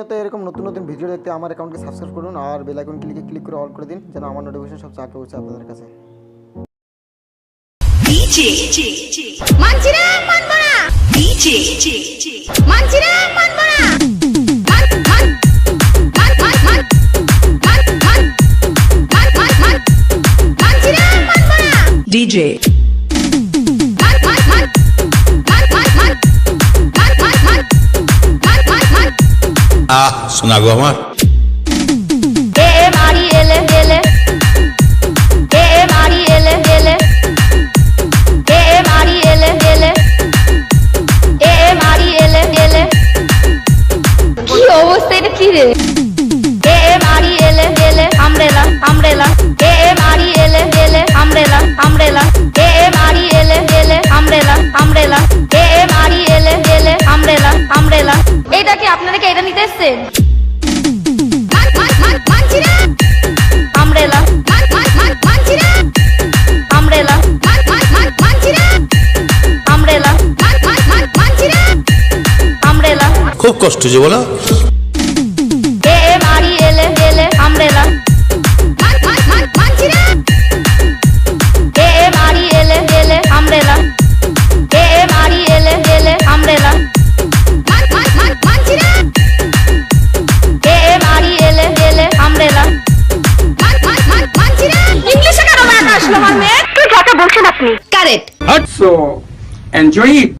তো এরকম নতুন নতুন ভিডিও দেখতে আমার অ্যাকাউন্টকে সাবস্ক্রাইব করুন আর বেল আইকন ক্লিক করে অল করে দিন যেন আমার নোটিফিকেশন সবচেয়ে আগে পৌঁছে আপনাদের কাছে। মানছিরা মানবো না মানছিরা মানবো না DJ শোনা গো আমার এ মারি এলে এলে এ মারি এলে এলে এ মারি এলে এলে এ মারি এলে এলে কি অবস্থা এটা কি রে এ মারি এলে এলে আমরেলা আমরেলা এ মারি এলে এলে আমরেলা আমরেলা এ মারি এলে এলে আমরেলা আমরেলা এ মারি এলে এলে আমরেলা আমরেলা এটা কি আপনারা কি এটা নিতে এসেছেন আমরেলা আমরেলা আমরেলা আমরেলা খুব কষ্ট যে বলো এ মারি এলে এলে আমরেলা এ মারি এলে এলে আমরেলা এ মারি এলে এলে আমরেলা এ মারি এলে এলে আমরেলা ইংলিশে কেন লেখা আসলো আমার মেয়ে? কি কথা বলছেন আপনি? Correct So enjoy it.